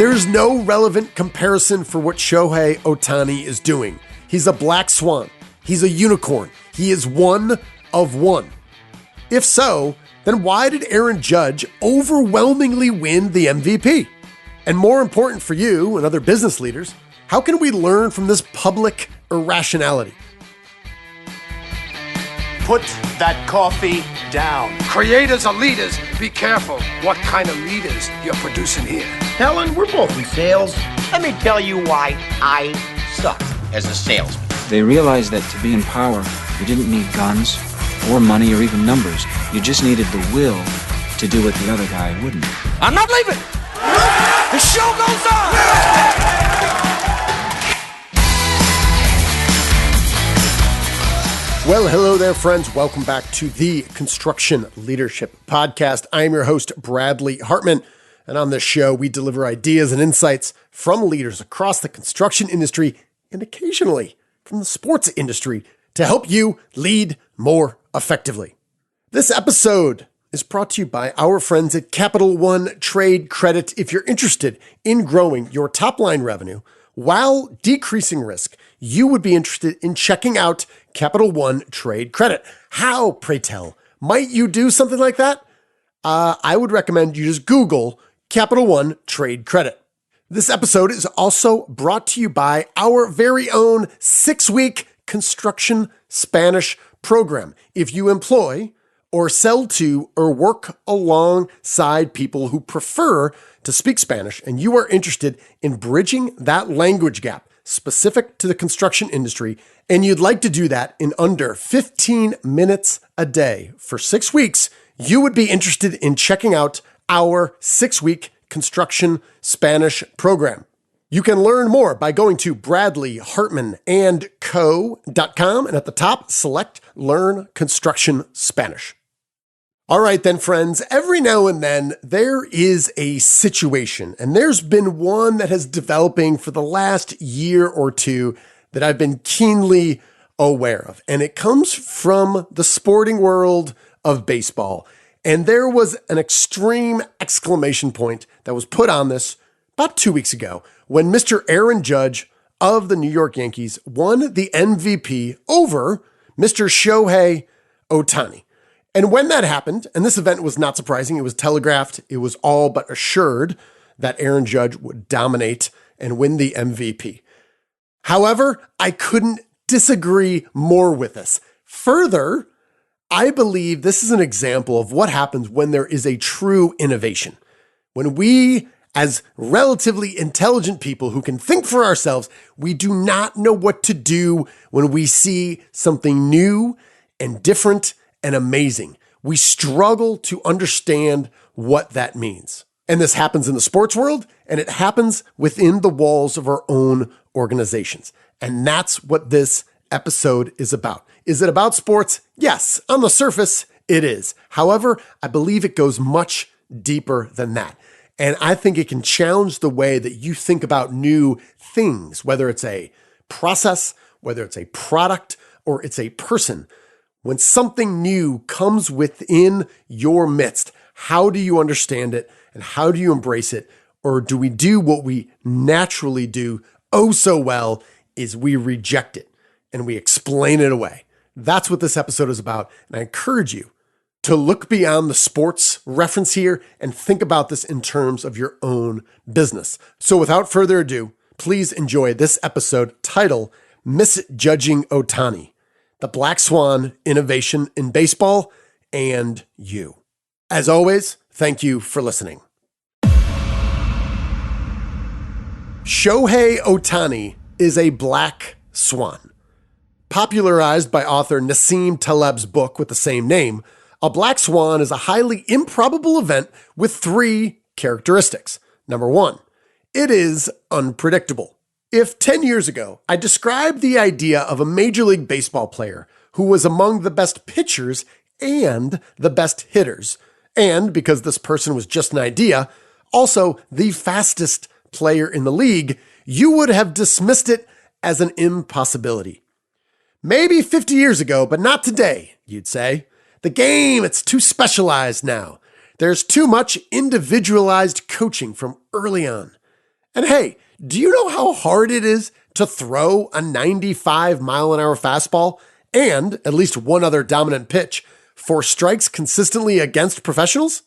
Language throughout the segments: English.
There's no relevant comparison for what Shohei Ohtani is doing. He's a black swan. He's a unicorn. He is one of one. If so, then why did Aaron Judge overwhelmingly win the MVP? And more important for you and other business leaders, how can we learn from this public irrationality? Put that coffee down. Creators are leaders. Be careful what kind of leaders you're producing here. Helen, we're both in sales. Let me tell you why I suck as a salesman. They realized that to be in power, you didn't need guns or money or even numbers. You just needed the will to do what the other guy wouldn't. I'm not leaving. The show goes on. Well, hello there, friends. Welcome back to the Construction Leadership Podcast. I am your host, Bradley Hartman, and on this show, we deliver ideas and insights from leaders across the construction industry and occasionally from the sports industry to help you lead more effectively. This episode is brought to you by our friends at Capital One Trade Credit. If you're interested in growing your top-line revenue while decreasing risk, you would be interested in checking out Capital One Trade Credit. How, pray tell, might you do something like that? I would recommend you just Google Capital One Trade Credit. This episode is also brought to you by our very own 6-week construction Spanish program. If you employ or sell to or work alongside people who prefer to speak Spanish and you are interested in bridging that language gap specific to the construction industry, and you'd like to do that in under 15 minutes a day for 6 weeks, you would be interested in checking out our 6-week construction Spanish program. You can learn more by going to bradleyhartmanandco.com and at the top, select Learn Construction Spanish. All right then, friends, every now and then there is a situation, and there's been one that has developing for the last year or two that I've been keenly aware of. And it comes from the sporting world of baseball. And there was an extreme exclamation point that was put on this about 2 weeks ago when Mr. Aaron Judge of the New York Yankees won the MVP over Mr. Shohei Ohtani. And when that happened, and this event was not surprising, it was telegraphed, it was all but assured that Aaron Judge would dominate and win the MVP. However, I couldn't disagree more with this. Further, I believe this is an example of what happens when there is a true innovation. When we, as relatively intelligent people who can think for ourselves, we do not know what to do when we see something new and different and amazing. We struggle to understand what that means. And this happens in the sports world, and it happens within the walls of our own organizations. And that's what this episode is about. Is it about sports? Yes, on the surface, it is. However, I believe it goes much deeper than that. And I think it can challenge the way that you think about new things, whether it's a process, whether it's a product, or it's a person. When something new comes within your midst, how do you understand it and how do you embrace it? Or do we do what we naturally do oh so well, is we reject it and we explain it away? That's what this episode is about. And I encourage you to look beyond the sports reference here and think about this in terms of your own business. So without further ado, please enjoy this episode titled Misjudging Ohtani, the Black Swan Innovation in Baseball, and you. As always, thank you for listening. Shohei Ohtani is a black swan. Popularized by author Nassim Taleb's book with the same name, a black swan is a highly improbable event with 3 characteristics. Number 1, it is unpredictable. If 10 years ago, I described the idea of a Major League Baseball player who was among the best pitchers and the best hitters, and because this person was just an idea, also the fastest player in the league, you would have dismissed it as an impossibility. Maybe 50 years ago, but not today, you'd say. The game, it's too specialized now. There's too much individualized coaching from early on. And hey, do you know how hard it is to throw a 95-mile-an-hour fastball and at least one other dominant pitch for strikes consistently against professionals?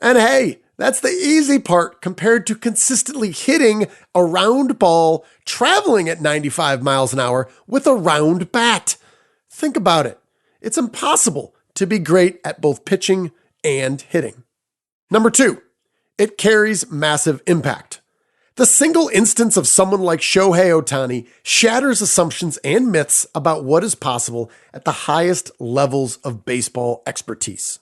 And hey, that's the easy part compared to consistently hitting a round ball traveling at 95 miles an hour with a round bat. Think about it. It's impossible to be great at both pitching and hitting. Number 2, it carries massive impact. The single instance of someone like Shohei Ohtani shatters assumptions and myths about what is possible at the highest levels of baseball expertise.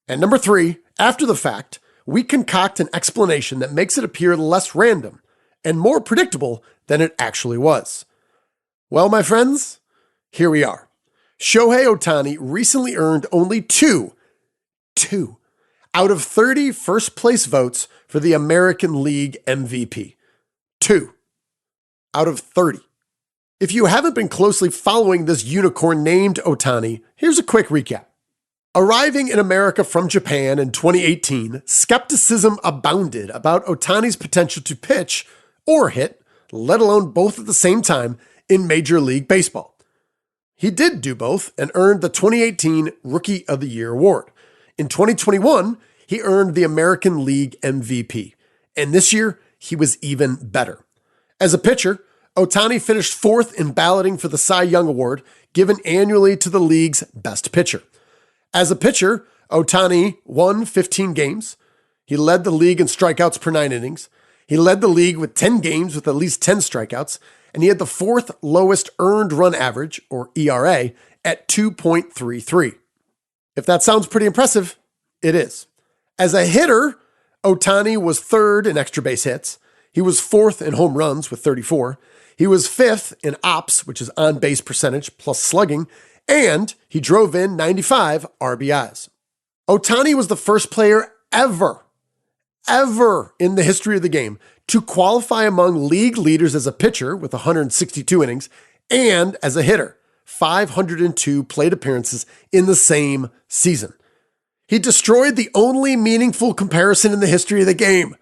And number 3, after the fact, we concoct an explanation that makes it appear less random and more predictable than it actually was. Well, my friends, here we are. Shohei Ohtani recently earned only two out of 30 first-place votes for the American League MVP. 2 out of 30. If you haven't been closely following this unicorn named Ohtani, here's a quick recap. Arriving in America from Japan in 2018, skepticism abounded about Ohtani's potential to pitch or hit, let alone both at the same time, in Major League Baseball. He did do both and earned the 2018 Rookie of the Year award. In 2021, he earned the American League MVP. And this year, he was even better. As a pitcher, Ohtani finished 4th in balloting for the Cy Young Award, given annually to the league's best pitcher. As a pitcher, Ohtani won 15 games. He led the league in strikeouts per 9 innings. He led the league with 10 games with at least 10 strikeouts, and he had the 4th lowest earned run average, or ERA, at 2.33. If that sounds pretty impressive, it is. As a hitter, Ohtani was 3rd in extra base hits. He was 4th in home runs with 34. He was 5th in OPS, which is on-base percentage plus slugging, and he drove in 95 RBIs. Ohtani was the first player ever in the history of the game to qualify among league leaders as a pitcher with 162 innings and as a hitter, 502 plate appearances in the same season. He destroyed the only meaningful comparison in the history of the game,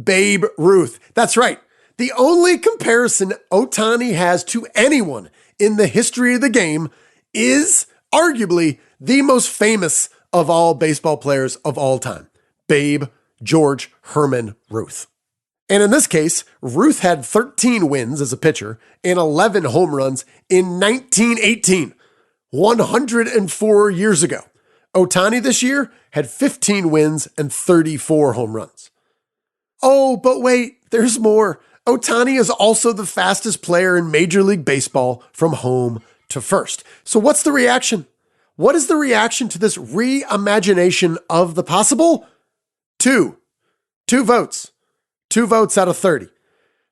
Babe Ruth. That's right. The only comparison Ohtani has to anyone in the history of the game is arguably the most famous of all baseball players of all time, Babe George Herman Ruth. And in this case, Ruth had 13 wins as a pitcher and 11 home runs in 1918, 104 years ago. Ohtani this year had 15 wins and 34 home runs. Oh, but wait, there's more. Ohtani is also the fastest player in Major League Baseball from home to first. So what's the reaction? What is the reaction to this reimagination of the possible? 2 votes. 2 votes out of 30.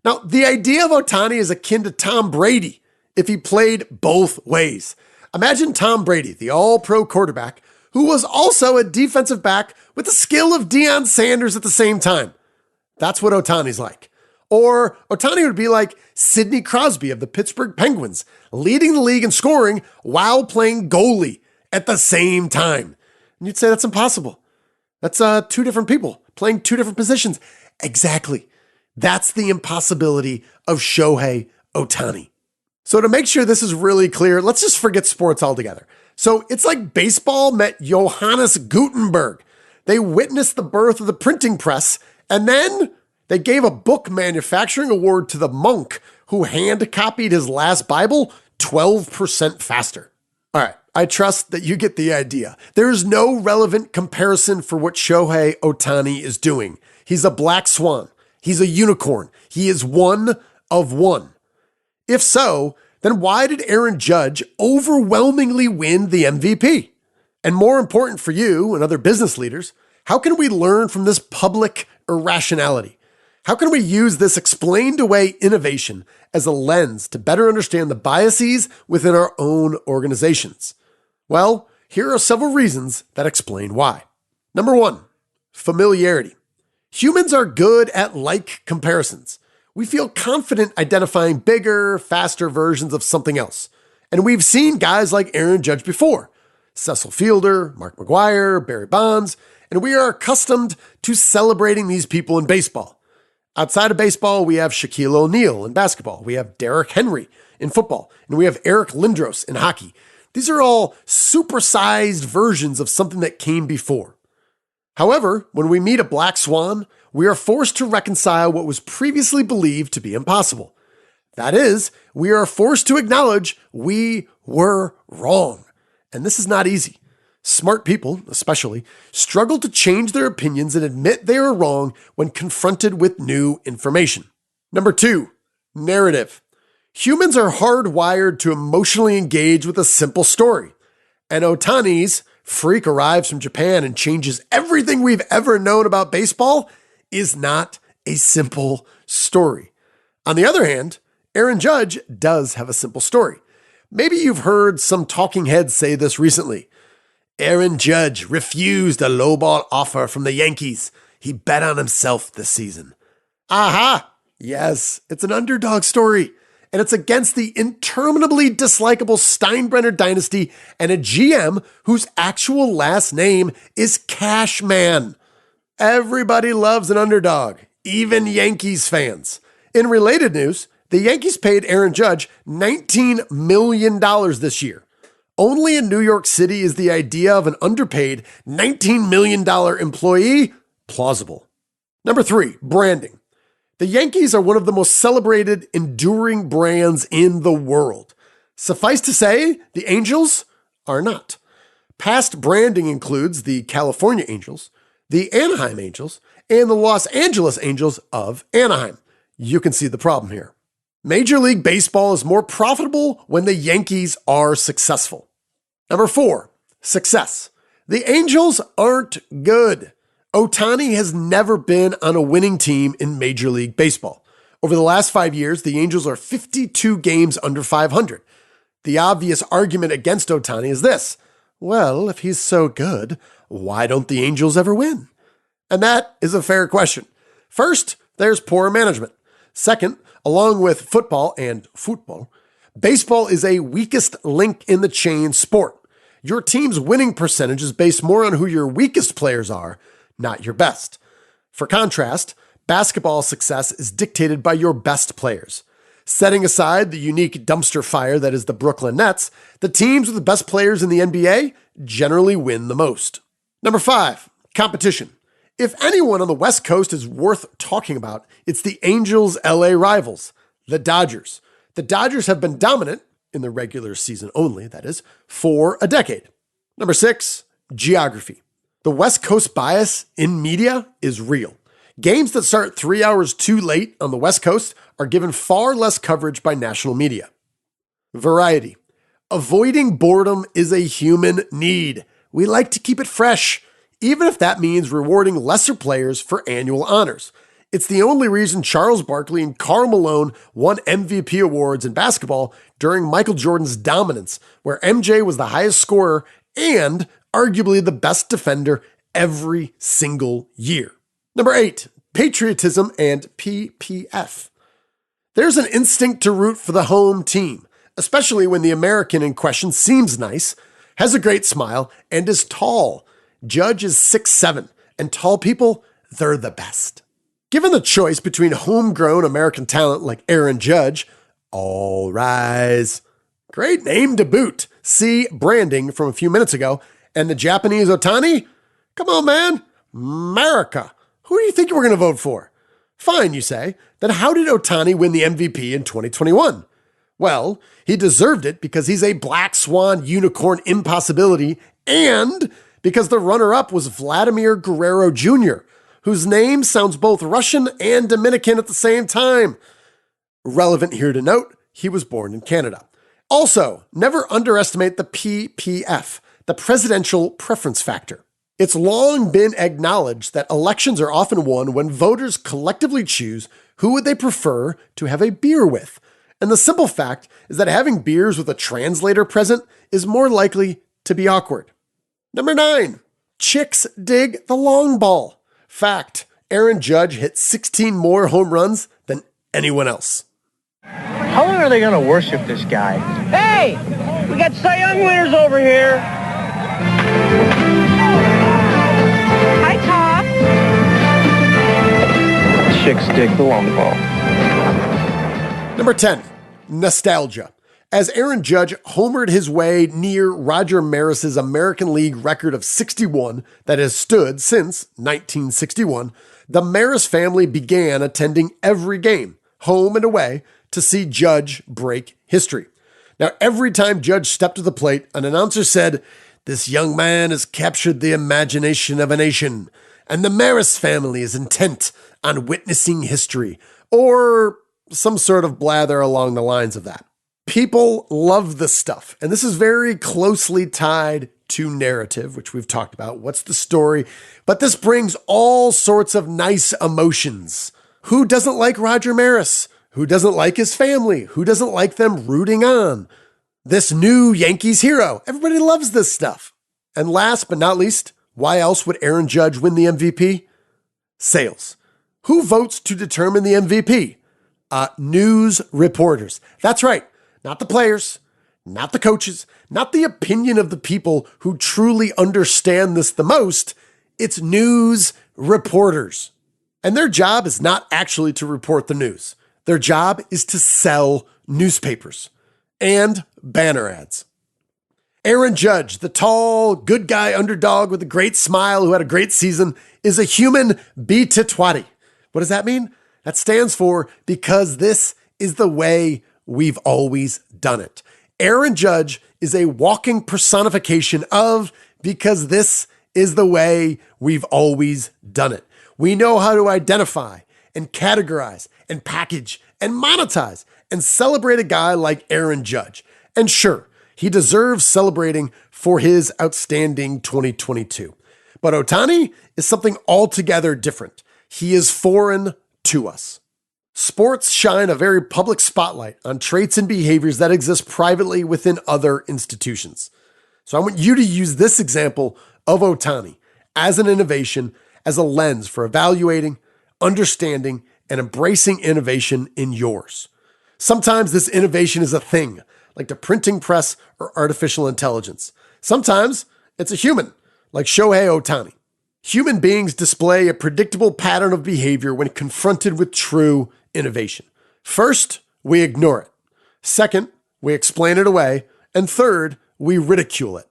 Now, the idea of Ohtani is akin to Tom Brady if he played both ways. Imagine Tom Brady, the all-pro quarterback, who was also a defensive back with the skill of Deion Sanders at the same time. That's what Ohtani's like. Or Ohtani would be like Sidney Crosby of the Pittsburgh Penguins, leading the league in scoring while playing goalie at the same time. And you'd say that's impossible. That's 2 different people playing 2 different positions. Exactly. That's the impossibility of Shohei Ohtani. So to make sure this is really clear, let's just forget sports altogether. So it's like baseball met Johannes Gutenberg. They witnessed the birth of the printing press, and then they gave a book manufacturing award to the monk who hand copied his last Bible 12% faster. All right, I trust that you get the idea. There is no relevant comparison for what Shohei Ohtani is doing. He's a black swan. He's a unicorn. He is one of one. If so, then why did Aaron Judge overwhelmingly win the MVP? And more important for you and other business leaders, how can we learn from this public irrationality? How can we use this explained away innovation as a lens to better understand the biases within our own organizations? Well, here are several reasons that explain why. Number 1, familiarity. Humans are good at like comparisons. We feel confident identifying bigger, faster versions of something else. And we've seen guys like Aaron Judge before, Cecil Fielder, Mark McGwire, Barry Bonds, and we are accustomed to celebrating these people in baseball. Outside of baseball, we have Shaquille O'Neal in basketball. We have Derrick Henry in football. And we have Eric Lindros in hockey. These are all supersized versions of something that came before. However, when we meet a black swan, we are forced to reconcile what was previously believed to be impossible. That is, we are forced to acknowledge we were wrong. And this is not easy. Smart people, especially, struggle to change their opinions and admit they are wrong when confronted with new information. Number 2, narrative. Humans are hardwired to emotionally engage with a simple story. And Ohtani's freak arrives from Japan and changes everything we've ever known about baseball is not a simple story. On the other hand, Aaron Judge does have a simple story. Maybe you've heard some talking heads say this recently. Aaron Judge refused a lowball offer from the Yankees. He bet on himself this season. Aha! Yes, it's an underdog story. And it's against the interminably dislikable Steinbrenner dynasty and a GM whose actual last name is Cashman. Everybody loves an underdog, even Yankees fans. In related news, the Yankees paid Aaron Judge $19 million this year. Only in New York City is the idea of an underpaid $19 million employee plausible. Number 3, branding. The Yankees are one of the most celebrated, enduring brands in the world. Suffice to say, the Angels are not. Past branding includes the California Angels, the Anaheim Angels, and the Los Angeles Angels of Anaheim. You can see the problem here. Major League Baseball is more profitable when the Yankees are successful. Number 4, success. The Angels aren't good. Ohtani has never been on a winning team in Major League Baseball. Over the last 5 years, the Angels are 52 games under 500. The obvious argument against Ohtani is this. Well, if he's so good, why don't the Angels ever win? And that is a fair question. First, there's poor management. Second, along with football and football, baseball is a weakest link in the chain sport. Your team's winning percentage is based more on who your weakest players are, not your best. For contrast, basketball success is dictated by your best players. Setting aside the unique dumpster fire that is the Brooklyn Nets, the teams with the best players in the NBA generally win the most. Number 5, competition. If anyone on the West Coast is worth talking about, it's the Angels' LA rivals, the Dodgers. The Dodgers have been dominant, in the regular season only, that is, for a decade. Number 6, geography. The West Coast bias in media is real. Games that start 3 hours too late on the West Coast are given far less coverage by national media. Variety. Avoiding boredom is a human need. We like to keep it fresh, even if that means rewarding lesser players for annual honors. It's the only reason Charles Barkley and Karl Malone won MVP awards in basketball during Michael Jordan's dominance, where MJ was the highest scorer and arguably the best defender every single year. Number 8, patriotism and PPF. There's an instinct to root for the home team, especially when the American in question seems nice, has a great smile, and is tall. Judge is 6'7", and tall people, they're the best. Given the choice between homegrown American talent like Aaron Judge, all rise, great name to boot, see branding from a few minutes ago, and the Japanese Ohtani, come on man, America, who do you think you were going to vote for? Fine, you say, then how did Ohtani win the MVP in 2021? Well, he deserved it because he's a black swan unicorn impossibility and because the runner-up was Vladimir Guerrero Jr., whose name sounds both Russian and Dominican at the same time. Relevant here to note, he was born in Canada. Also, never underestimate the PPF, the presidential preference factor. It's long been acknowledged that elections are often won when voters collectively choose who would they prefer to have a beer with. And the simple fact is that having beers with a translator present is more likely to be awkward. Number 9, chicks dig the long ball. Fact, Aaron Judge hit 16 more home runs than anyone else. How long are they going to worship this guy? Hey, we got Cy Young winners over here. Hi, Top. chicks dig the long ball. Number 10, nostalgia. As Aaron Judge homered his way near Roger Maris's American League record of 61 that has stood since 1961, the Maris family began attending every game, home and away, to see Judge break history. Now, every time Judge stepped to the plate, an announcer said, "This young man has captured the imagination of a nation, and the Maris family is intent on witnessing history," or some sort of blather along the lines of that. People love this stuff, and this is very closely tied to narrative, which we've talked about. What's the story? But this brings all sorts of nice emotions. Who doesn't like Roger Maris? Who doesn't like his family? Who doesn't like them rooting on this new Yankees hero? Everybody loves this stuff. And last but not least, why else would Aaron Judge win the MVP? Sales. Who votes to determine the MVP? News reporters. That's right. Not the players, not the coaches, not the opinion of the people who truly understand this the most. It's news reporters. And their job is not actually to report the news. Their job is to sell newspapers and banner ads. Aaron Judge, the tall, good guy underdog with a great smile who had a great season, is a human beatitwadi. What does that mean? That stands for because this is the way we've always done it. Aaron Judge is a walking personification of because this is the way we've always done it. We know how to identify and categorize and package and monetize and celebrate a guy like Aaron Judge. And sure, he deserves celebrating for his outstanding 2022. But Ohtani is something altogether different. He is foreign to us. Sports shine a very public spotlight on traits and behaviors that exist privately within other institutions. So I want you to use this example of Ohtani as an innovation, as a lens for evaluating, understanding, and embracing innovation in yours. Sometimes this innovation is a thing, like the printing press or artificial intelligence. Sometimes it's a human, like Shohei Ohtani. Human beings display a predictable pattern of behavior when confronted with true innovation. First, we ignore it. Second, we explain it away. And third, we ridicule it.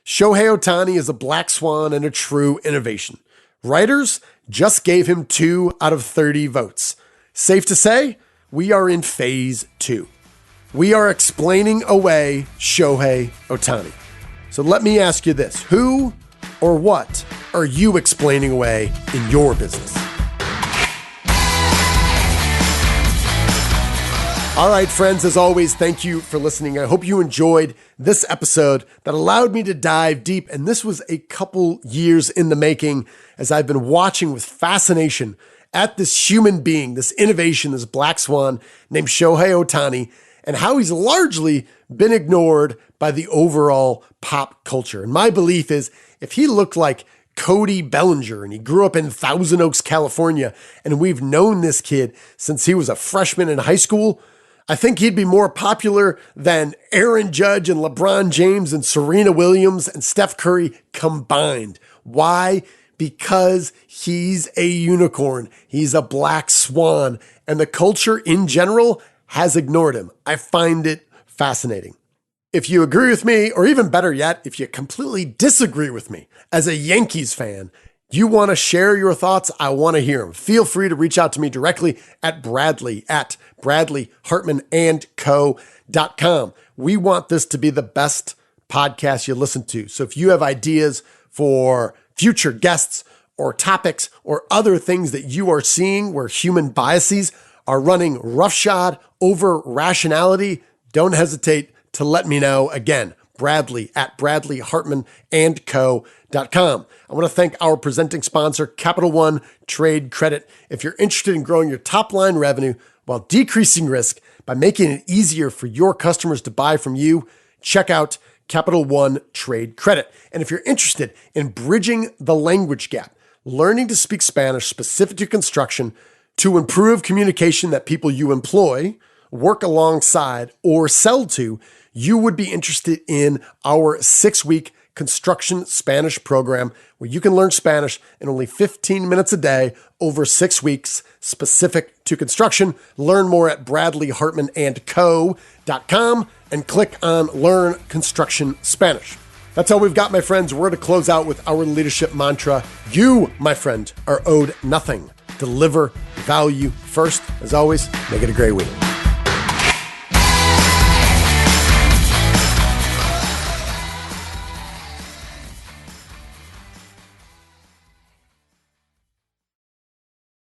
Shohei Ohtani is a black swan and a true innovation. Writers just gave him 2 out of 30 votes. Safe to say, we are in phase 2. We are explaining away Shohei Ohtani. So let me ask you this. Who or what are you explaining away in your business? All right, friends, as always, thank you for listening. I hope you enjoyed this episode that allowed me to dive deep. And this was a couple years in the making as I've been watching with fascination at this human being, this innovation, this black swan named Shohei Ohtani, and how he's largely been ignored by the overall pop culture. And my belief is if he looked like Cody Bellinger and he grew up in Thousand Oaks, California, and we've known this kid since he was a freshman in high school, I think he'd be more popular than Aaron Judge and LeBron James and Serena Williams and Steph Curry combined. Why? Because he's a unicorn. He's a black swan. And the culture in general has ignored him. I find it fascinating. If you agree with me, or even better yet, if you completely disagree with me as a Yankees fan, you want to share your thoughts, I want to hear them. Feel free to reach out to me directly at bradley@bradleyhartmanandco.com. We want this to be the best podcast you listen to. So if you have ideas for future guests or topics or other things that you are seeing where human biases are running roughshod over rationality, don't hesitate to let me know. Again, bradley@bradleyhartmanandco.com. I want to thank our presenting sponsor, Capital One Trade Credit. If you're interested in growing your top line revenue while decreasing risk by making it easier for your customers to buy from you, check out Capital One Trade Credit. And if you're interested in bridging the language gap, learning to speak Spanish specific to construction to improve communication that people you employ, work alongside, or sell to, you would be interested in our 6-week Construction Spanish program where you can learn Spanish in only 15 minutes a day over 6 weeks, specific to construction. Learn more at bradleyhartmanandco.com and click on Learn Construction Spanish. That's all we've got, my friends. We're going to close out with our leadership mantra. You, my friend, are owed nothing. Deliver value first. As always, make it a great week.